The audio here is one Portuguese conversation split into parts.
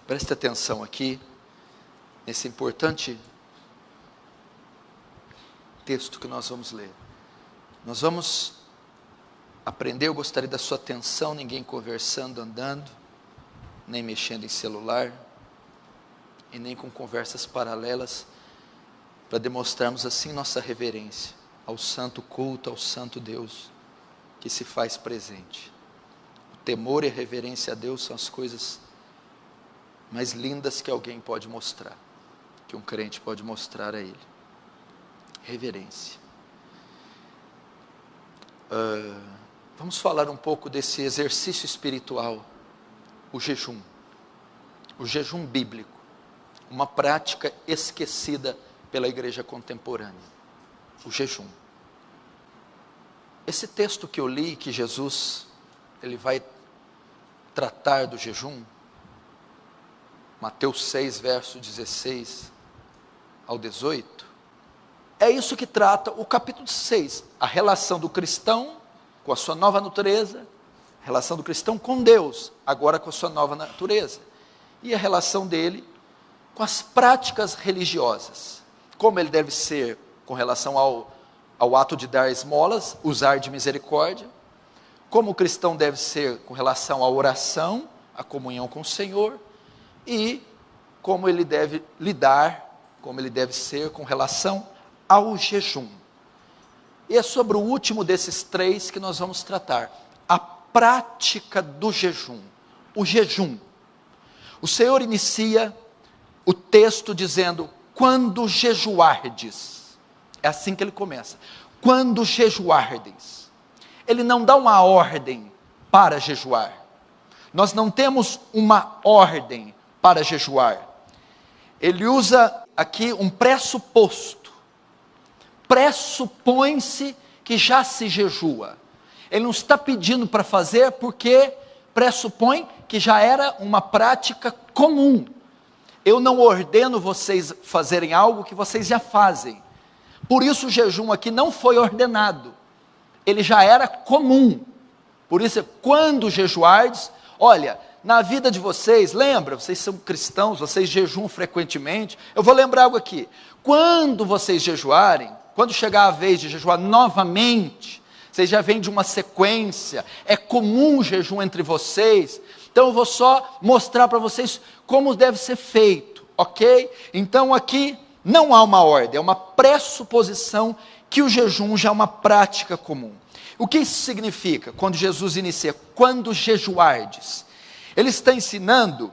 Preste atenção aqui, nesse importante texto que nós vamos ler. Nós vamos aprender, eu gostaria da sua atenção, ninguém conversando, andando, nem mexendo em celular, e nem com conversas paralelas, para demonstrarmos assim nossa reverência ao santo culto, ao santo Deus, que se faz presente. O temor e a reverência a Deus são as coisas mais lindas que alguém pode mostrar, que um crente pode mostrar a Ele. Reverência. Vamos falar um pouco desse exercício espiritual, o jejum bíblico, uma prática esquecida pela igreja contemporânea, o jejum. Esse texto que eu li, que Jesus, ele vai tratar do jejum, Mateus 6, verso 16 ao 18, é isso que trata o capítulo 6, a relação do cristão com a sua nova natureza, a relação do cristão com Deus, agora com a sua nova natureza, e a relação dele com as práticas religiosas, como ele deve ser com relação ao ato de dar esmolas, usar de misericórdia, como o cristão deve ser com relação à oração, à comunhão com o Senhor, e como ele deve lidar, como ele deve ser com relação ao jejum. E é sobre o último desses três que nós vamos tratar, a prática do jejum, o jejum. O Senhor inicia o texto dizendo, quando jejuardes, é assim que ele começa, quando jejuardes. Ele não dá uma ordem para jejuar, nós não temos uma ordem para jejuar, ele usa aqui um pressuposto, pressupõe-se que já se jejua, ele não está pedindo para fazer porque pressupõe que já era uma prática comum. Eu não ordeno vocês fazerem algo que vocês já fazem, por isso o jejum aqui não foi ordenado, ele já era comum, por isso quando jejuardes, olha, na vida de vocês, lembra, vocês são cristãos, vocês jejuam frequentemente, eu vou lembrar algo aqui, quando vocês jejuarem, quando chegar a vez de jejuar novamente, vocês já vêm de uma sequência, é comum o jejum entre vocês, então eu vou só mostrar para vocês como deve ser feito, ok? Então aqui não há uma ordem, é uma pressuposição que o jejum já é uma prática comum. O que isso significa? Quando Jesus inicia, quando jejuardes, ele está ensinando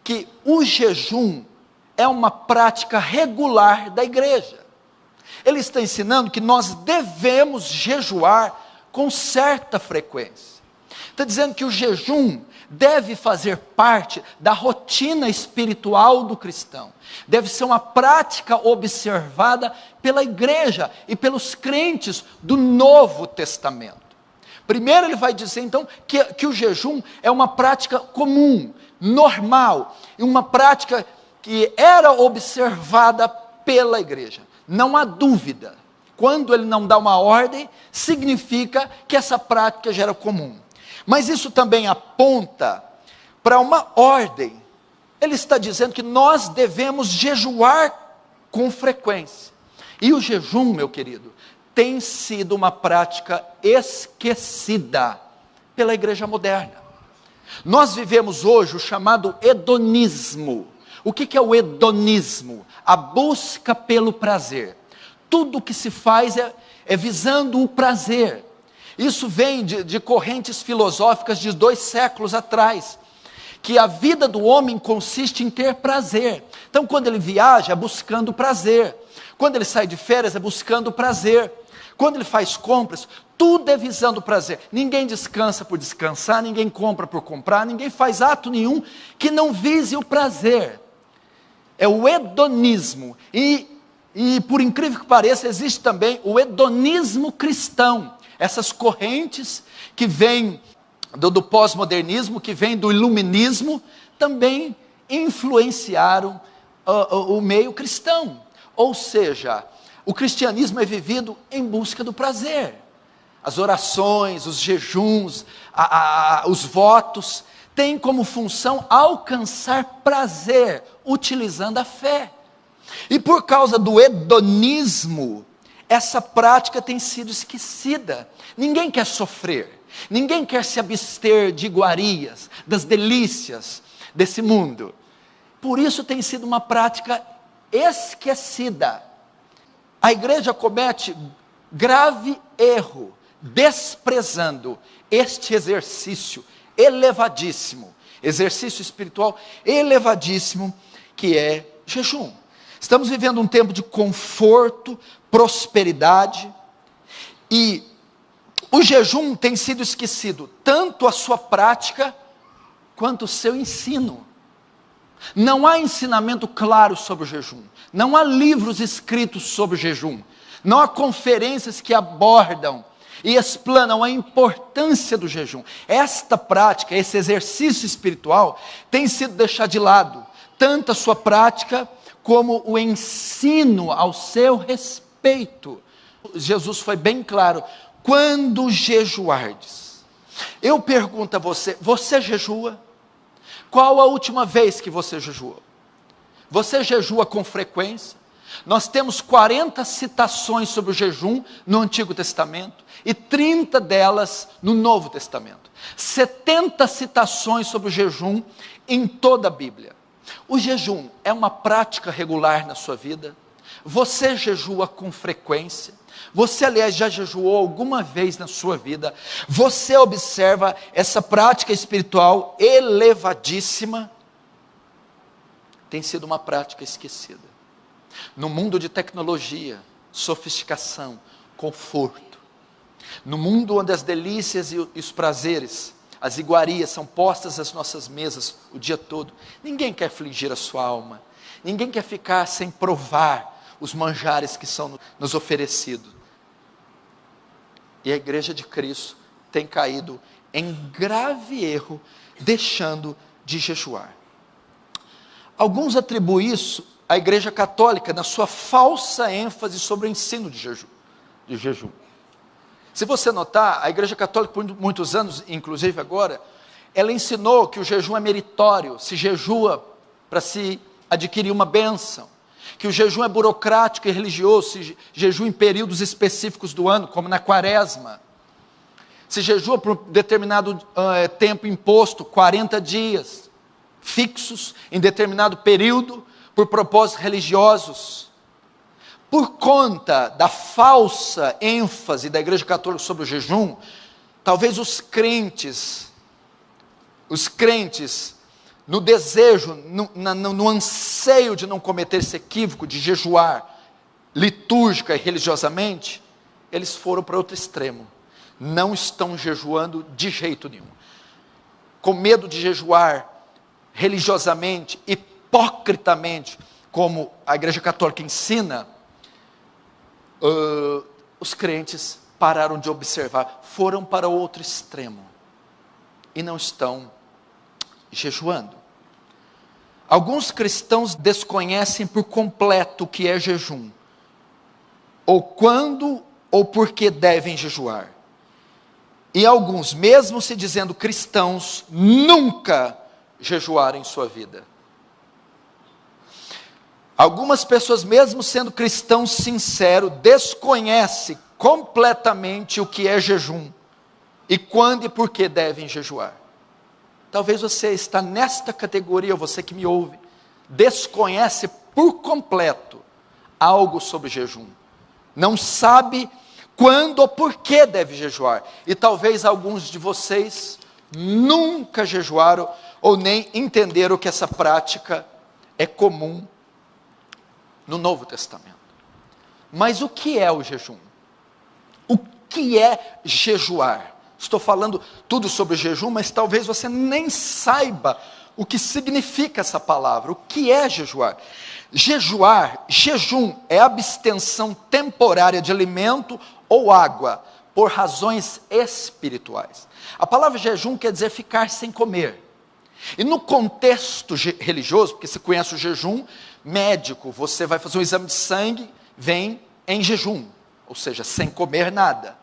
que o jejum é uma prática regular da igreja. Ele está ensinando que nós devemos jejuar com certa frequência. Está dizendo que o jejum deve fazer parte da rotina espiritual do cristão. Deve ser uma prática observada pela igreja e pelos crentes do Novo Testamento. Primeiro ele vai dizer então que o jejum é uma prática comum, normal, e uma prática que era observada pela igreja. Não há dúvida, quando ele não dá uma ordem, significa que essa prática já era comum. Mas isso também aponta para uma ordem. Ele está dizendo que nós devemos jejuar com frequência. E o jejum, meu querido, tem sido uma prática esquecida pela igreja moderna. Nós vivemos hoje o chamado hedonismo. O que é o hedonismo? A busca pelo prazer. Tudo que se faz é visando o prazer. Isso vem de correntes filosóficas de 2 séculos atrás, que a vida do homem consiste em ter prazer. Então quando ele viaja é buscando prazer, quando ele sai de férias é buscando prazer, quando ele faz compras, tudo é visando prazer. Ninguém descansa por descansar, ninguém compra por comprar, ninguém faz ato nenhum que não vise o prazer. É o hedonismo, e por incrível que pareça, existe também o hedonismo cristão, essas correntes que vêm do pós-modernismo, que vêm do iluminismo, também influenciaram o meio cristão, ou seja, o cristianismo é vivido em busca do prazer, as orações, os jejuns, os votos, tem como função alcançar prazer, utilizando a fé. E por causa do hedonismo, essa prática tem sido esquecida. Ninguém quer sofrer, ninguém quer se abster de iguarias, das delícias desse mundo. Por isso tem sido uma prática esquecida. A igreja comete grave erro, desprezando este exercício elevadíssimo, exercício espiritual elevadíssimo, que é jejum. Estamos vivendo um tempo de conforto, prosperidade, e o jejum tem sido esquecido, tanto a sua prática, quanto o seu ensino. Não há ensinamento claro sobre o jejum, não há livros escritos sobre o jejum, não há conferências que abordam e explanam a importância do jejum. Esta prática, esse exercício espiritual, tem sido deixado de lado, tanto a sua prática, como o ensino ao seu respeito. Jesus foi bem claro: quando jejuardes. Eu pergunto a você, você jejua? Qual a última vez que você jejuou? Você jejua com frequência? Nós temos 40 citações sobre o jejum no Antigo Testamento e 30 delas no Novo Testamento. 70 citações sobre o jejum em toda a Bíblia. O jejum é uma prática regular na sua vida? Você jejua com frequência? Você, aliás, já jejuou alguma vez na sua vida? Você observa essa prática espiritual elevadíssima? Tem sido uma prática esquecida. No mundo de tecnologia, sofisticação, conforto, no mundo onde as delícias e os prazeres, as iguarias são postas às nossas mesas o dia todo, ninguém quer afligir a sua alma, ninguém quer ficar sem provar os manjares que são nos oferecidos. E a igreja de Cristo tem caído em grave erro, deixando de jejuar. Alguns atribuem isso à igreja católica, na sua falsa ênfase sobre o ensino de jejum. Se você notar, a igreja católica por muitos anos, inclusive agora, ela ensinou que o jejum é meritório, se jejua para se adquirir uma bênção, que o jejum é burocrático e religioso, se jejua em períodos específicos do ano, como na quaresma, se jejua por um determinado tempo imposto, 40 dias, fixos em determinado período, por propósitos religiosos. Por conta da falsa ênfase da igreja católica sobre o jejum, talvez os crentes, no desejo, no anseio de não cometer esse equívoco de jejuar litúrgica e religiosamente, eles foram para outro extremo, não estão jejuando de jeito nenhum, com medo de jejuar religiosamente, hipocritamente, como a igreja católica ensina. Os crentes pararam de observar, foram para outro extremo, e não estão jejuando. Alguns cristãos desconhecem por completo o que é jejum, ou quando ou por que devem jejuar, e alguns, mesmo se dizendo cristãos, nunca jejuaram em sua vida. Algumas pessoas, mesmo sendo cristãos sinceros, desconhecem completamente o que é jejum, e quando e por que devem jejuar. Talvez você está nesta categoria, você que me ouve, desconhece por completo algo sobre jejum, não sabe quando ou por que deve jejuar, e talvez alguns de vocês nunca jejuaram, ou nem entenderam que essa prática é comum no Novo Testamento. Mas o que é o jejum? O que é jejuar? Estou falando tudo sobre jejum, mas talvez você nem saiba o que significa essa palavra. O que é jejuar? Jejum é abstenção temporária de alimento ou água, por razões espirituais. A palavra jejum quer dizer ficar sem comer. E no contexto religioso, porque você conhece o jejum médico, você vai fazer um exame de sangue, vem em jejum, ou seja, sem comer nada.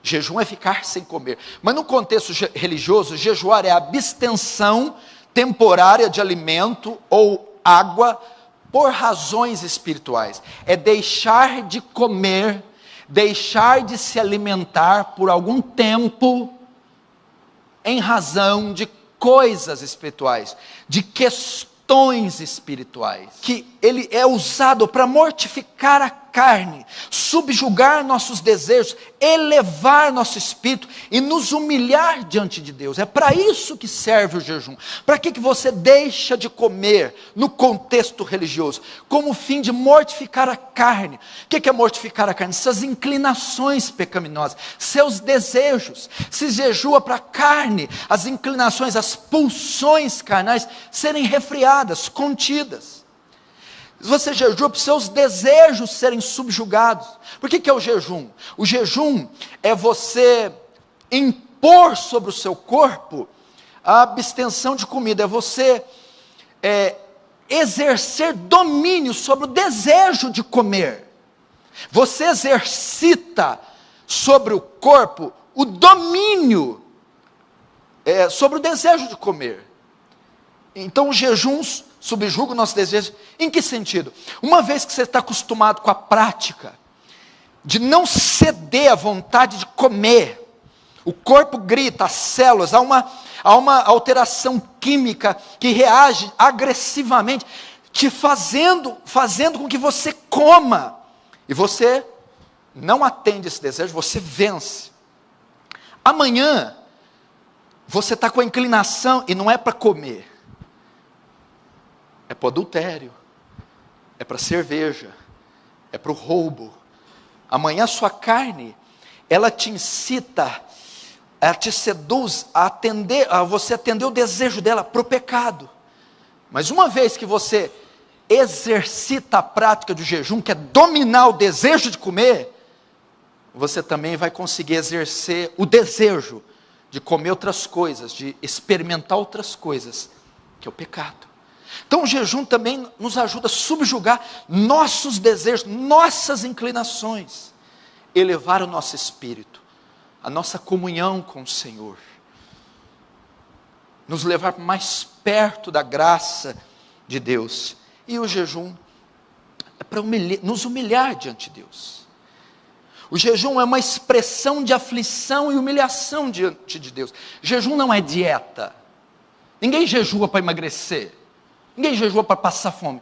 Jejum é ficar sem comer. Mas no contexto religioso, jejuar é a abstenção temporária de alimento ou água por razões espirituais. É deixar de comer, deixar de se alimentar por algum tempo em razão de coisas espirituais, de questões espirituais, que ele é usado para mortificar a carne, subjugar nossos desejos, elevar nosso espírito e nos humilhar diante de Deus. É para isso que serve o jejum. Para que você deixa de comer no contexto religioso? Como fim de mortificar a carne. O que é mortificar a carne? Suas inclinações pecaminosas, seus desejos. Se jejua para a carne, as inclinações, as pulsões carnais serem refriadas, contidas. Você jejua para os seus desejos serem subjugados. Por que é o jejum? O jejum é você impor sobre o seu corpo a abstenção de comida. É você exercer domínio sobre o desejo de comer. Você exercita sobre o corpo o domínio sobre o desejo de comer. Então os jejuns subjuga o nosso desejo. Em que sentido? Uma vez que você está acostumado com a prática de não ceder à vontade de comer, o corpo grita, as células, há uma alteração química que reage agressivamente, te fazendo com que você coma, e você não atende esse desejo, você vence. Amanhã, você está com a inclinação, e não é para comer, é para o adultério, é para a cerveja, é para o roubo. Amanhã a sua carne, ela te incita, ela te seduz a você atender o desejo dela para o pecado. Mas uma vez que você exercita a prática do jejum, que é dominar o desejo de comer, você também vai conseguir exercer o desejo de comer outras coisas, de experimentar outras coisas, que é o pecado. Então o jejum também nos ajuda a subjugar nossos desejos, nossas inclinações, elevar o nosso espírito, a nossa comunhão com o Senhor, nos levar mais perto da graça de Deus. E o jejum é para nos humilhar diante de Deus. O jejum é uma expressão de aflição e humilhação diante de Deus. Jejum não é dieta. Ninguém jejua para emagrecer. Ninguém jejua para passar fome.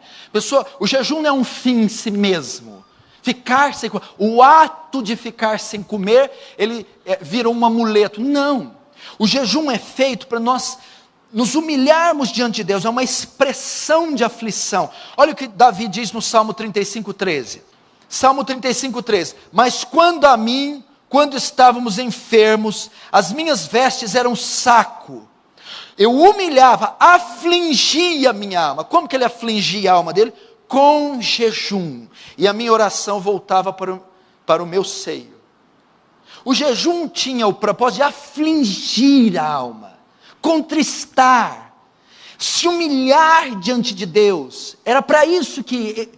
O jejum não é um fim em si mesmo. Ficar sem comer. O ato de ficar sem comer, ele vira um amuleto. Não. O jejum é feito para nós nos humilharmos diante de Deus. É uma expressão de aflição. Olha o que Davi diz no Salmo 35:13. Salmo 35:13. Mas quando estávamos enfermos, as minhas vestes eram saco. Eu humilhava, afligia a minha alma. Como que ele afligia a alma dele? Com jejum. E a minha oração voltava para o meu seio. O jejum tinha o propósito de afligir a alma, contristar, se humilhar diante de Deus. Era para isso que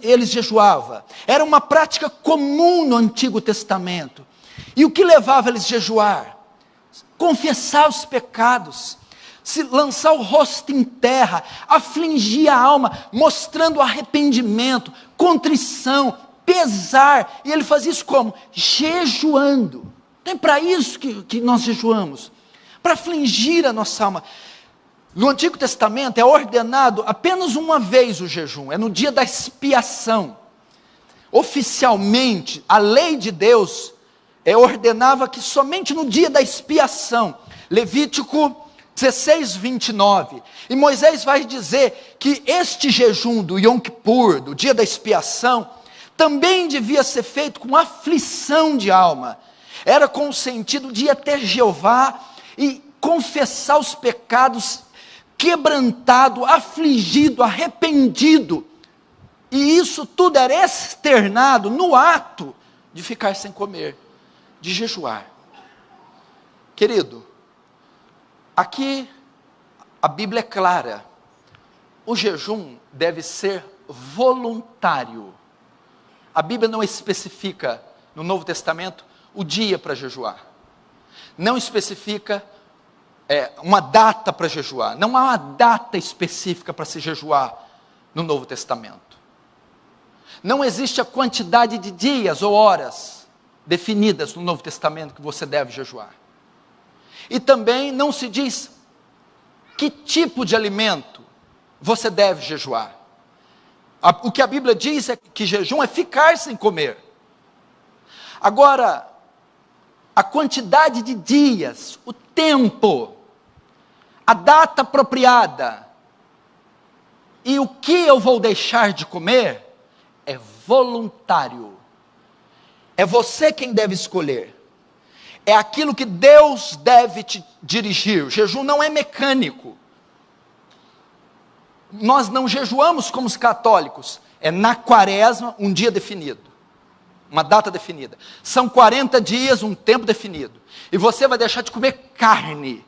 eles jejuavam. Era uma prática comum no Antigo Testamento. E o que levava eles a jejuar? Confessar os pecados, se lançar o rosto em terra, afligir a alma, mostrando arrependimento, contrição, pesar. E ele faz isso como? Jejuando. Então é para isso que nós jejuamos, para afligir a nossa alma. No Antigo Testamento é ordenado apenas uma vez o jejum, é no dia da expiação. Oficialmente, a lei de Deus ordenava que somente no dia da expiação, Levítico 16:29, e Moisés vai dizer que este jejum do Yom Kippur, do dia da expiação, também devia ser feito com aflição de alma. Era com o sentido de ir até Jeová e confessar os pecados, quebrantado, afligido, arrependido. E isso tudo era externado no ato de ficar sem comer, de jejuar. Querido, aqui a Bíblia é clara. O jejum deve ser voluntário. A Bíblia não especifica no Novo Testamento o dia para jejuar. Não especifica uma data para jejuar. Não há uma data específica para se jejuar no Novo Testamento. Não existe a quantidade de dias ou horas definidas no Novo Testamento que você deve jejuar. E também não se diz que tipo de alimento você deve jejuar. O que a Bíblia diz é que jejum é ficar sem comer. Agora, a quantidade de dias, o tempo, a data apropriada e o que eu vou deixar de comer é voluntário. É você quem deve escolher. É aquilo que Deus deve te dirigir. O jejum não é mecânico. Nós não jejuamos como os católicos. É na quaresma, um dia definido. Uma data definida. São 40 dias, um tempo definido. E você vai deixar de comer carne.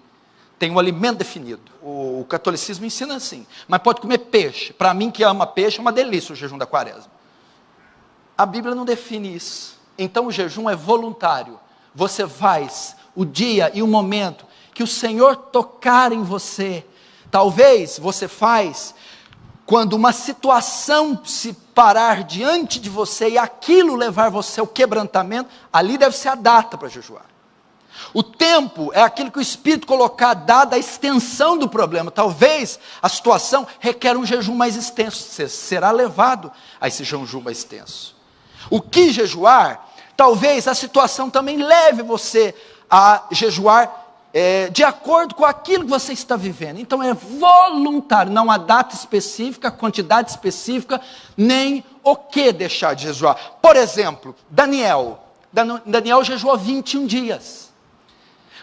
Tem um alimento definido. O catolicismo ensina assim. Mas pode comer peixe. Para mim que ama peixe, é uma delícia o jejum da quaresma. A Bíblia não define isso. Então o jejum é voluntário. Você faz o dia e o momento que o Senhor tocar em você. Talvez você faz quando uma situação se parar diante de você e aquilo levar você ao quebrantamento, ali deve ser a data para jejuar. O tempo é aquilo que o Espírito colocar, dada a extensão do problema. Talvez a situação requer um jejum mais extenso. Você será levado a esse jejum mais extenso. O que jejuar? Talvez a situação também leve você a jejuar de acordo com aquilo que você está vivendo. Então é voluntário, não há data específica, quantidade específica, nem o que deixar de jejuar. Por exemplo, Daniel jejuou 21 dias.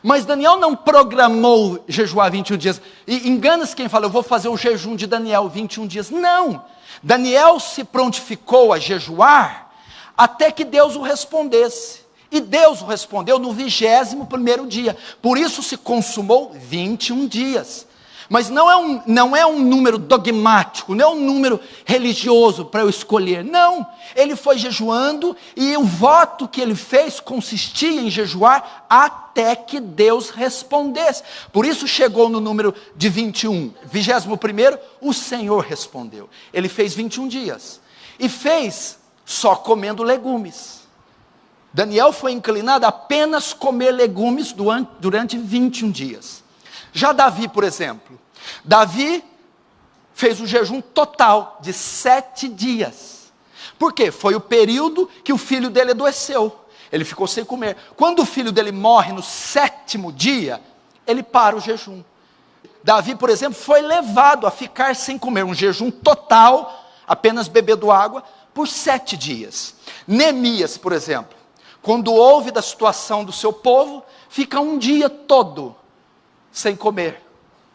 Mas Daniel não programou jejuar 21 dias. E engana-se quem fala, eu vou fazer o jejum de Daniel 21 dias. Não, Daniel se prontificou a jejuar até que Deus o respondesse. E Deus o respondeu no 21º dia. Por isso se consumou 21 dias. Mas não é um número dogmático, não é um número religioso para eu escolher. Não, ele foi jejuando e o voto que ele fez consistia em jejuar até que Deus respondesse. Por isso chegou no número de 21. 21º, o Senhor respondeu. Ele fez 21 dias. E fez só comendo legumes. Daniel foi inclinado a apenas comer legumes durante 21 dias. Já Davi, por exemplo, Davi fez o jejum total de 7 dias. Por quê? Foi o período que o filho dele adoeceu. Ele ficou sem comer. Quando o filho dele morre no 7º dia, ele para o jejum. Davi, por exemplo, foi levado a ficar sem comer, um jejum total, apenas bebendo água, por 7 dias. Neemias, por exemplo, quando ouve da situação do seu povo, fica um dia todo sem comer.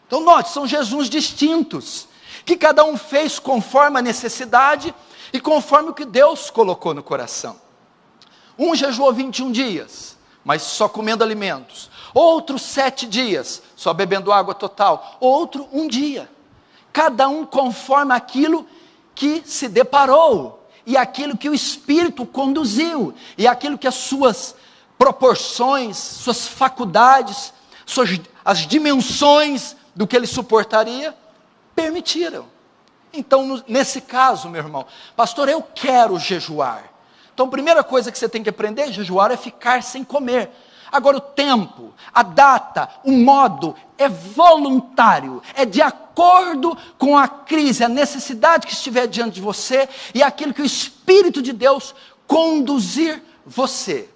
Então note, são jejuns distintos, que cada um fez conforme a necessidade e conforme o que Deus colocou no coração. Um jejuou 21 dias, mas só comendo alimentos. Outro 7 dias, só bebendo água total. Outro 1 dia. Cada um conforme aquilo que se deparou. E aquilo que o Espírito conduziu. E aquilo que as suas proporções, suas faculdades, as dimensões do que ele suportaria, permitiram. Então, nesse caso, meu irmão, pastor, eu quero jejuar. Então, a primeira coisa que você tem que aprender a jejuar é ficar sem comer. Agora, o tempo, a data, o modo é voluntário, é de acordo com a crise, a necessidade que estiver diante de você e aquilo que o Espírito de Deus conduzir você.